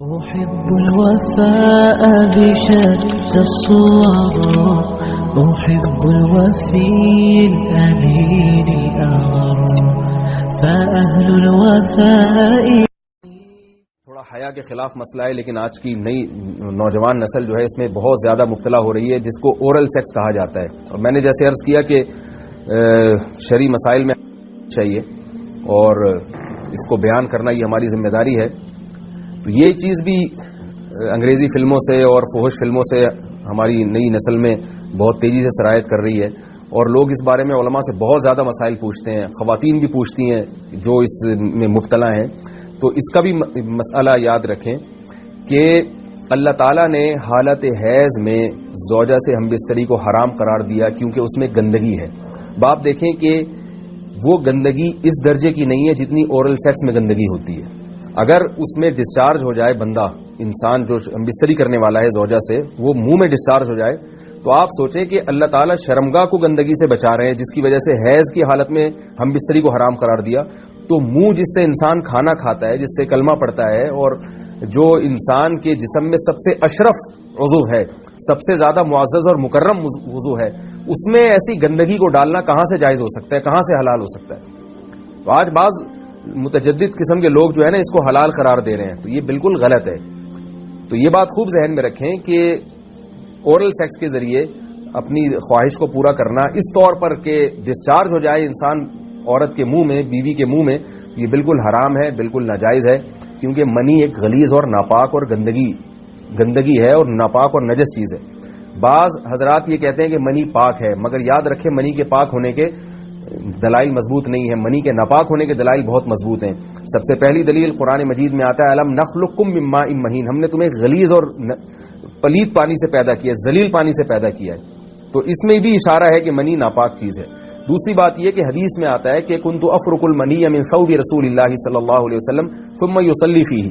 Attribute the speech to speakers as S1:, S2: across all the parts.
S1: أحب الوفاء بشتى الصور، أحب الوفي الأمين الأغر، فأهل الوفاء.
S2: تھوڑا حیا کے خلاف مسئلہ ہے، لیکن آج کی نئی نوجوان نسل جو ہے اس میں بہت زیادہ مبتلا ہو رہی ہے، جس کو اورل سیکس کہا جاتا ہے. اور میں نے جیسے عرض کیا کہ شرعی مسائل میں چاہیے اور اس کو بیان کرنا یہ ہماری ذمہ داری ہے. تو یہ چیز بھی انگریزی فلموں سے اور فحش فلموں سے ہماری نئی نسل میں بہت تیزی سے سرایت کر رہی ہے، اور لوگ اس بارے میں علماء سے بہت زیادہ مسائل پوچھتے ہیں، خواتین بھی پوچھتی ہیں جو اس میں مبتلا ہیں. تو اس کا بھی مسئلہ یاد رکھیں کہ اللہ تعالیٰ نے حالت حیض میں زوجہ سے ہم بستری کو حرام قرار دیا کیونکہ اس میں گندگی ہے. باپ دیکھیں کہ وہ گندگی اس درجے کی نہیں ہے جتنی اورل سیکس میں گندگی ہوتی ہے. اگر اس میں ڈسچارج ہو جائے بندہ، انسان جو ہم بستری کرنے والا ہے زوجہ سے، وہ منہ میں ڈسچارج ہو جائے، تو آپ سوچیں کہ اللہ تعالیٰ شرمگاہ کو گندگی سے بچا رہے ہیں، جس کی وجہ سے حیض کی حالت میں ہم بستری کو حرام قرار دیا. تو منہ جس سے انسان کھانا کھاتا ہے، جس سے کلمہ پڑتا ہے، اور جو انسان کے جسم میں سب سے اشرف عضو ہے، سب سے زیادہ معزز اور مکرم عضو ہے، اس میں ایسی گندگی کو ڈالنا کہاں سے جائز ہو سکتا ہے، کہاں سے حلال ہو سکتا ہے؟ تو آج بعض متجدد قسم کے لوگ جو ہے نا اس کو حلال قرار دے رہے ہیں، تو یہ بالکل غلط ہے. تو یہ بات خوب ذہن میں رکھیں کہ اورل سیکس کے ذریعے اپنی خواہش کو پورا کرنا اس طور پر کہ ڈسچارج ہو جائے انسان عورت کے منہ میں، بیوی کے منہ میں، یہ بالکل حرام ہے، بالکل ناجائز ہے. کیونکہ منی ایک غلیظ اور ناپاک اور گندگی ہے اور ناپاک اور نجس چیز ہے. بعض حضرات یہ کہتے ہیں کہ منی پاک ہے، مگر یاد رکھیں منی کے پاک ہونے کے دلائل مضبوط نہیں ہیں، منی کے ناپاک ہونے کے دلائل بہت مضبوط ہیں. سب سے پہلی دلیل قرآن مجید میں آتا ہے الم نخلقکم من ماء مہین، ہم نے تمہیں غلیظ اور پلید پانی سے پیدا کیا ہے، ذلیل پانی سے پیدا کیا ہے. تو اس میں بھی اشارہ ہے کہ منی ناپاک چیز ہے. دوسری بات یہ کہ حدیث میں آتا ہے کہ کنت افرق المنی من ثوب رسول اللہ صلی اللہ علیہ وسلم ثم یصلی فیہ.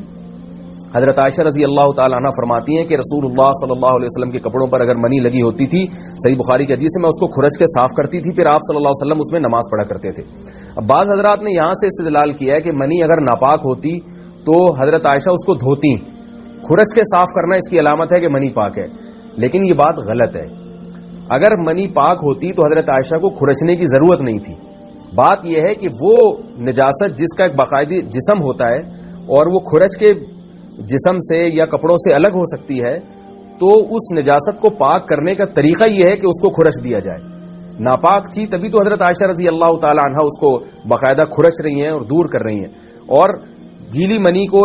S2: حضرت عائشہ رضی اللہ تعالی عنہ فرماتی ہیں کہ رسول اللہ صلی اللہ علیہ وسلم کے کپڑوں پر اگر منی لگی ہوتی تھی، صحیح بخاری کی حدیث ہے، میں اس کو کھرچ کے صاف کرتی تھی، پھر آپ صلی اللہ علیہ وسلم اس میں نماز پڑھا کرتے تھے. اب بعض حضرات نے یہاں سے استدلال کیا ہے کہ منی اگر ناپاک ہوتی تو حضرت عائشہ اس کو دھوتی، کھرچ کے صاف کرنا اس کی علامت ہے کہ منی پاک ہے. لیکن یہ بات غلط ہے. اگر منی پاک ہوتی تو حضرت عائشہ کو کھرچنے کی ضرورت نہیں تھی. بات یہ ہے کہ وہ نجاست جس کا ایک باقاعدی جسم ہوتا ہے اور وہ کھرچ کے جسم سے یا کپڑوں سے الگ ہو سکتی ہے، تو اس نجاست کو پاک کرنے کا طریقہ یہ ہے کہ اس کو کھرچ دیا جائے. ناپاک تھی تبھی تو حضرت عائشہ رضی اللہ تعالی عنہ اس کو باقاعدہ کھرچ رہی ہیں اور دور کر رہی ہیں. اور گیلی منی کو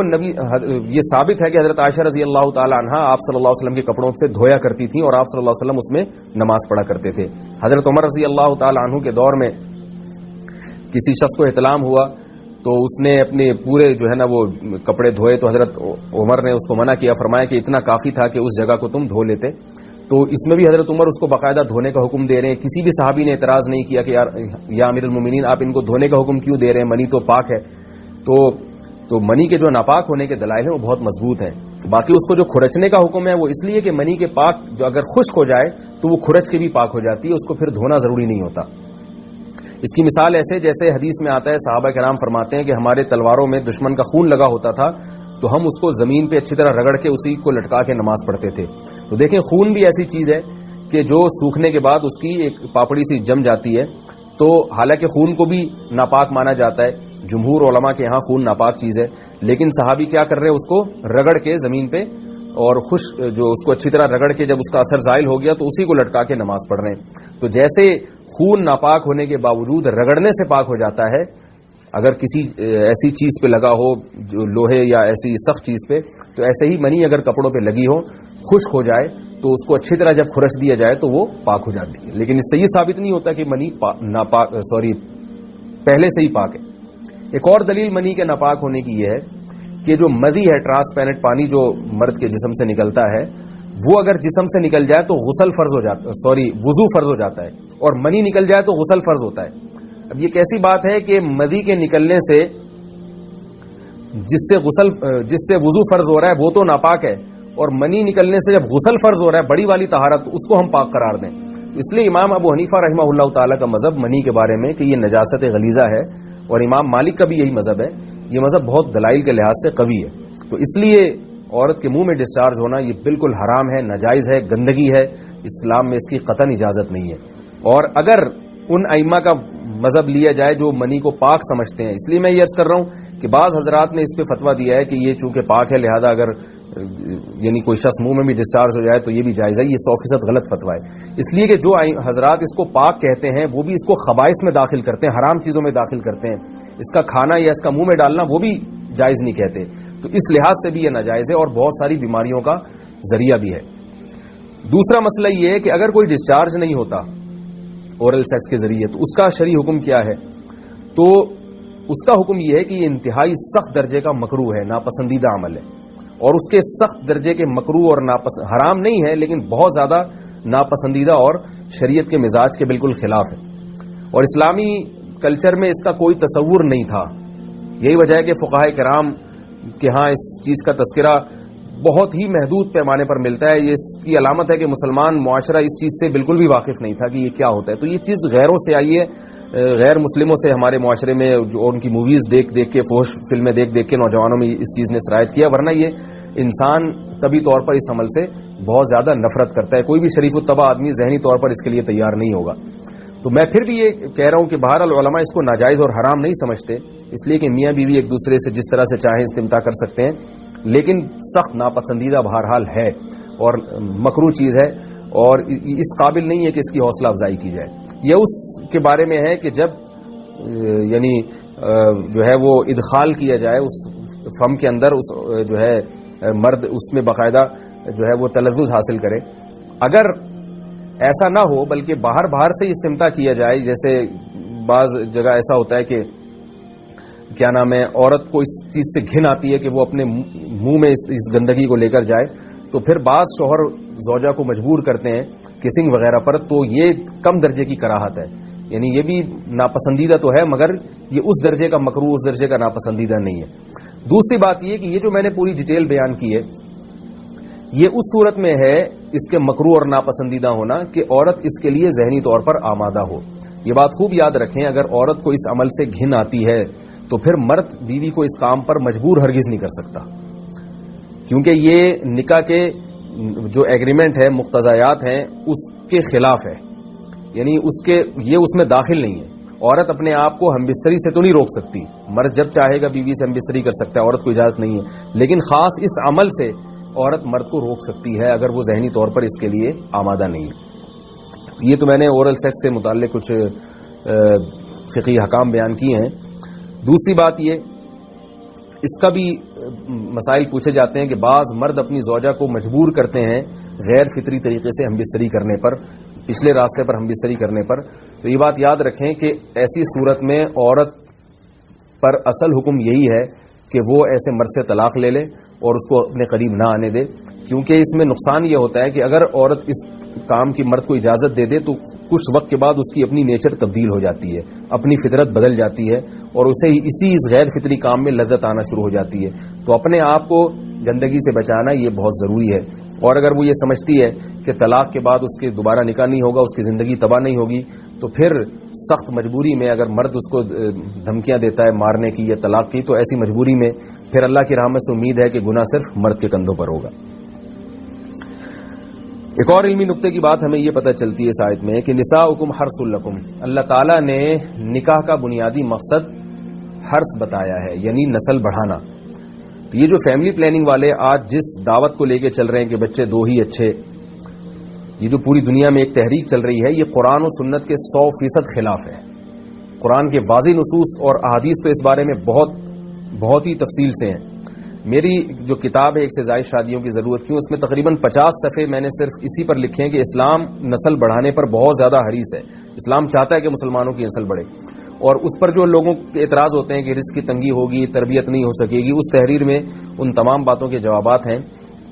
S2: یہ ثابت ہے کہ حضرت عائشہ رضی اللہ تعالی عنہ آپ صلی اللہ علیہ وسلم کے کپڑوں سے دھویا کرتی تھیں اور آپ صلی اللہ علیہ وسلم اس میں نماز پڑھا کرتے تھے. حضرت عمر رضی اللہ تعالی عنہ کے دور میں کسی شخص کو احتلام ہوا تو اس نے اپنے پورے جو ہے نا وہ کپڑے دھوئے، تو حضرت عمر نے اس کو منع کیا، فرمایا کہ اتنا کافی تھا کہ اس جگہ کو تم دھو لیتے. تو اس میں بھی حضرت عمر اس کو باقاعدہ دھونے کا حکم دے رہے ہیں. کسی بھی صحابی نے اعتراض نہیں کیا کہ یا امیر المومنین آپ ان کو دھونے کا حکم کیوں دے رہے ہیں، منی تو پاک ہے. تو منی کے جو ناپاک ہونے کے دلائل ہیں وہ بہت مضبوط ہیں. باقی اس کو جو کھرچنے کا حکم ہے وہ اس لیے کہ منی کے پاک جو اگر خشک ہو جائے تو وہ کھرچ کے بھی پاک ہو جاتی ہے، اس کو پھر دھونا ضروری نہیں ہوتا. اس کی مثال ایسے جیسے حدیث میں آتا ہے، صحابہ کرام فرماتے ہیں کہ ہمارے تلواروں میں دشمن کا خون لگا ہوتا تھا تو ہم اس کو زمین پہ اچھی طرح رگڑ کے اسی کو لٹکا کے نماز پڑھتے تھے. تو دیکھیں خون بھی ایسی چیز ہے کہ جو سوکھنے کے بعد اس کی ایک پاپڑی سی جم جاتی ہے. تو حالانکہ خون کو بھی ناپاک مانا جاتا ہے، جمہور علماء کے یہاں خون ناپاک چیز ہے، لیکن صحابی کیا کر رہے ہیں، اس کو رگڑ کے زمین پہ اور جو اس کو اچھی طرح رگڑ کے جب اس کا اثر زائل ہو گیا تو اسی کو لٹکا کے نماز پڑھ رہے ہیں. تو جیسے خون ناپاک ہونے کے باوجود رگڑنے سے پاک ہو جاتا ہے اگر کسی ایسی چیز پہ لگا ہو جو لوہے یا ایسی سخت چیز پہ، تو ایسے ہی منی اگر کپڑوں پہ لگی ہو، خشک ہو جائے تو اس کو اچھی طرح جب کھرچ دیا جائے تو وہ پاک ہو جاتی ہے. لیکن اس سے یہ ثابت نہیں ہوتا کہ منی پہلے سے ہی پاک ہے. ایک اور دلیل منی کے ناپاک ہونے کی یہ ہے کہ جو مدی ہے، ٹرانسپیرنٹ پانی جو مرد کے جسم سے نکلتا ہے، وہ اگر جسم سے نکل جائے تو وضو فرض ہو جاتا ہے، اور منی نکل جائے تو غسل فرض ہوتا ہے. اب یہ کیسی بات ہے کہ مدی کے نکلنے سے جس سے وضو فرض ہو رہا ہے وہ تو ناپاک ہے، اور منی نکلنے سے جب غسل فرض ہو رہا ہے بڑی والی طہارت، اس کو ہم پاک قرار دیں. اس لیے امام ابو حنیفہ رحمہ اللہ تعالیٰ کا مذہب منی کے بارے میں کہ یہ نجاست غلیظہ ہے، اور امام مالک کا بھی یہی مذہب ہے. یہ مذہب بہت دلائل کے لحاظ سے قوی ہے. تو اس لیے عورت کے منہ میں ڈسچارج ہونا یہ بالکل حرام ہے، ناجائز ہے، گندگی ہے، اسلام میں اس کی قطعاً اجازت نہیں ہے. اور اگر ان ائمہ کا مذہب لیا جائے جو منی کو پاک سمجھتے ہیں، اس لیے میں یہ عرض کر رہا ہوں کہ بعض حضرات نے اس پہ فتویٰ دیا ہے کہ یہ چونکہ پاک ہے لہذا اگر یعنی کوئی شخص منہ میں بھی ڈسچارج ہو جائے تو یہ بھی جائز ہے. یہ 100% غلط فتویٰ ہے، اس لیے کہ جو حضرات اس کو پاک کہتے ہیں وہ بھی اس کو خبائث میں داخل کرتے ہیں، حرام چیزوں میں داخل کرتے ہیں. اس کا کھانا یا اس کا منہ میں ڈالنا وہ بھی جائز نہیں کہتے. تو اس لحاظ سے بھی یہ ناجائز ہے اور بہت ساری بیماریوں کا ذریعہ بھی ہے. دوسرا مسئلہ یہ ہے کہ اگر کوئی ڈسچارج نہیں ہوتا اورل سیکس کے ذریعے تو اس کا شرعی حکم کیا ہے؟ تو اس کا حکم یہ ہے کہ یہ انتہائی سخت درجے کا مکروہ ہے، ناپسندیدہ عمل ہے. اور اس کے سخت درجے کے مکروہ اور حرام نہیں ہے لیکن بہت زیادہ ناپسندیدہ اور شریعت کے مزاج کے بالکل خلاف ہے. اور اسلامی کلچر میں اس کا کوئی تصور نہیں تھا. یہی وجہ ہے کہ فقہاء کرام کہ ہاں اس چیز کا تذکرہ بہت ہی محدود پیمانے پر ملتا ہے. یہ اس کی علامت ہے کہ مسلمان معاشرہ اس چیز سے بالکل بھی واقف نہیں تھا کہ یہ کیا ہوتا ہے. تو یہ چیز غیروں سے آئی ہے، غیر مسلموں سے ہمارے معاشرے میں جو ان کی موویز دیکھ دیکھ کے، فحش فلمیں دیکھ دیکھ کے نوجوانوں میں اس چیز نے سرایت کیا. ورنہ یہ انسان طبی طور پر اس عمل سے بہت زیادہ نفرت کرتا ہے. کوئی بھی شریف الطبع آدمی ذہنی طور پر اس کے لیے تیار نہیں ہوگا. تو میں پھر بھی یہ کہہ رہا ہوں کہ بہرحال علماء اس کو ناجائز اور حرام نہیں سمجھتے، اس لیے کہ میاں بیوی ایک دوسرے سے جس طرح سے چاہیں استمتاع کر سکتے ہیں، لیکن سخت ناپسندیدہ بہرحال ہے اور مکروہ چیز ہے اور اس قابل نہیں ہے کہ اس کی حوصلہ افزائی کی جائے. یہ اس کے بارے میں ہے کہ جب یعنی جو ہے وہ ادخال کیا جائے اس فم کے اندر، اس جو ہے مرد اس میں باقاعدہ جو ہے وہ تلذذ حاصل کرے. اگر ایسا نہ ہو بلکہ باہر سے استمتاع کیا جائے، جیسے بعض جگہ ایسا ہوتا ہے کہ کیا نام ہے عورت کو اس چیز سے گھن آتی ہے کہ وہ اپنے منہ میں اس گندگی کو لے کر جائے، تو پھر بعض شوہر زوجہ کو مجبور کرتے ہیں کسنگ وغیرہ پر، تو یہ کم درجے کی کراہت ہے. یعنی یہ بھی ناپسندیدہ تو ہے مگر یہ اس درجے کا مکروہ، اس درجے کا ناپسندیدہ نہیں ہے. دوسری بات یہ کہ یہ جو میں نے پوری ڈیٹیل بیان کی ہے یہ اس صورت میں ہے اس کے مکروہ اور ناپسندیدہ ہونا کہ عورت اس کے لیے ذہنی طور پر آمادہ ہو. یہ بات خوب یاد رکھیں، اگر عورت کو اس عمل سے گھن آتی ہے تو پھر مرد بیوی کو اس کام پر مجبور ہرگز نہیں کر سکتا، کیونکہ یہ نکاح کے جو ایگریمنٹ ہے، مقتضیات ہیں، اس کے خلاف ہے. یعنی یہ اس میں داخل نہیں ہے. عورت اپنے آپ کو ہم بستری سے تو نہیں روک سکتی، مرد جب چاہے گا بیوی سے ہم بستری کر سکتا ہے، عورت کو اجازت نہیں ہے. لیکن خاص اس عمل سے عورت مرد کو روک سکتی ہے اگر وہ ذہنی طور پر اس کے لیے آمادہ نہیں ہے. یہ تو میں نے اورل سیکس سے متعلق کچھ فقہی حکام بیان کیے ہیں. دوسری بات یہ اس کا بھی مسائل پوچھے جاتے ہیں کہ بعض مرد اپنی زوجہ کو مجبور کرتے ہیں غیر فطری طریقے سے ہم بستری کرنے پر، پچھلے راستے پر ہم بستری کرنے پر. تو یہ بات یاد رکھیں کہ ایسی صورت میں عورت پر اصل حکم یہی ہے کہ وہ ایسے مرد سے طلاق لے لے اور اس کو اپنے قریب نہ آنے دے، کیونکہ اس میں نقصان یہ ہوتا ہے کہ اگر عورت اس کام کی مرد کو اجازت دے دے تو کچھ وقت کے بعد اس کی اپنی نیچر تبدیل ہو جاتی ہے، اپنی فطرت بدل جاتی ہے اور اسے اسی غیر فطری کام میں لذت آنا شروع ہو جاتی ہے. تو اپنے آپ کو گندگی سے بچانا یہ بہت ضروری ہے. اور اگر وہ یہ سمجھتی ہے کہ طلاق کے بعد اس کے دوبارہ نکاح نہیں ہوگا، اس کی زندگی تباہ نہیں ہوگی، تو پھر سخت مجبوری میں اگر مرد اس کو دھمکیاں دیتا ہے مارنے کی یا طلاق کی، تو ایسی مجبوری میں پھر اللہ کی رحمت سے امید ہے کہ گناہ صرف مرد کے کندھوں پر ہوگا. ایک اور علمی نقطے کی بات ہمیں یہ پتہ چلتی ہے اس آیت میں کہ نساؤکم حرث لکم. اللہ تعالیٰ نے نکاح کا بنیادی مقصد حرث بتایا ہے، یعنی نسل بڑھانا. تو یہ جو فیملی پلاننگ والے آج جس دعوت کو لے کے چل رہے ہیں کہ بچے دو ہی اچھے، یہ جو پوری دنیا میں ایک تحریک چل رہی ہے، یہ قرآن و سنت کے 100% خلاف ہے. قرآن کے واضح نصوص اور احادیث تو اس بارے میں بہت ہی تفصیل سے ہیں. میری جو کتاب ہے ایک سے زائد شادیوں کی ضرورت کیوں، اس میں تقریباً 50 صفحے میں نے صرف اسی پر لکھے ہیں کہ اسلام نسل بڑھانے پر بہت زیادہ حریص ہے. اسلام چاہتا ہے کہ مسلمانوں کی نسل بڑھے، اور اس پر جو لوگوں کے اعتراض ہوتے ہیں کہ رزق کی تنگی ہوگی، تربیت نہیں ہو سکے گی، اس تحریر میں ان تمام باتوں کے جوابات ہیں.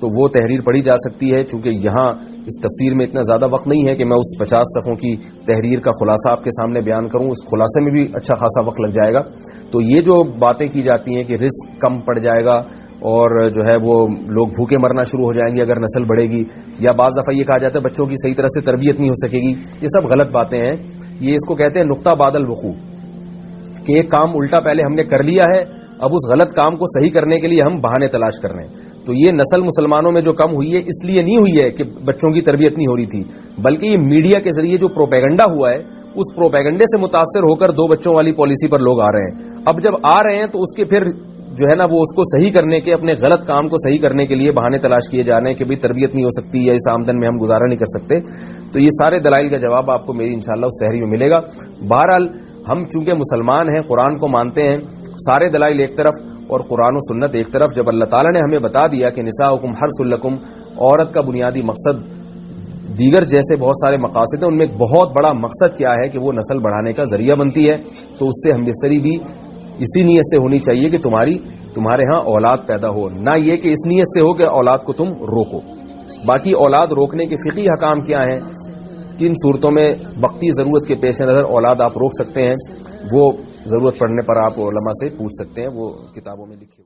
S2: تو وہ تحریر پڑھی جا سکتی ہے. چونکہ یہاں اس تفسیر میں اتنا زیادہ وقت نہیں ہے کہ میں اس 50 صفحوں کی تحریر کا خلاصہ آپ کے سامنے بیان کروں، اس خلاصے میں بھی اچھا خاصا وقت لگ جائے گا. تو یہ جو باتیں کی جاتی ہیں کہ رزق کم پڑ جائے گا اور جو ہے وہ لوگ بھوکے مرنا شروع ہو جائیں گے اگر نسل بڑھے گی، یا بعض دفعہ یہ کہا جاتا ہے بچوں کی صحیح طرح سے تربیت نہیں ہو سکے گی، یہ سب غلط باتیں ہیں. یہ اس کو کہتے ہیں نقطہ بعد الوقوع، کہ ایک کام الٹا پہلے ہم نے کر لیا ہے، اب اس غلط کام کو صحیح کرنے کے لیے ہم بہانے تلاش کر رہے ہیں. تو تو یہ نسل مسلمانوں میں جو کم ہوئی ہے اس لیے نہیں ہوئی ہے کہ بچوں کی تربیت نہیں ہو رہی تھی، بلکہ یہ میڈیا کے ذریعے جو پروپیگنڈا ہوا ہے اس پروپیگنڈے سے متاثر ہو کر 2 بچوں والی پالیسی پر لوگ آ رہے ہیں۔ اب جب آ رہے ہیں تو اس کے پھر جو ہے نا وہ اس کو صحیح کرنے کے، اپنے غلط کام کو صحیح کرنے کے لیے بہانے تلاش کیے جا رہے ہیں کہ بھئی تربیت نہیں ہو سکتی یا اس آمدن میں ہم گزارا نہیں کر سکتے۔ تو یہ سارے دلائل کا جواب آپ کو میری انشاءاللہ اس تحریر میں ملے گا۔ بہرحال ہم چونکہ مسلمان ہیں، قرآن کو مانتے ہیں، سارے دلائل ایک طرف اور قرآن و سنت ایک طرف، جب اللہ تعالیٰ نے ہمیں بتا دیا کہ نساؤکم حرث لکم، عورت کا بنیادی مقصد دیگر جیسے بہت سارے مقاصد ہیں، ان میں ایک بہت بڑا مقصد کیا ہے کہ وہ نسل بڑھانے کا ذریعہ بنتی ہے، تو اس سے ہم بستری بھی اسی نیت سے ہونی چاہیے کہ تمہارے ہاں اولاد پیدا ہو، نہ یہ کہ اس نیت سے ہو کہ اولاد کو تم روکو۔ باقی اولاد روکنے کے فقہی حکام کیا ہیں، کن صورتوں میں وقتی ضرورت کے پیش نظر اولاد آپ روک سکتے ہیں، وہ ضرورت پڑنے پر آپ علماء سے پوچھ سکتے ہیں، وہ کتابوں میں لکھے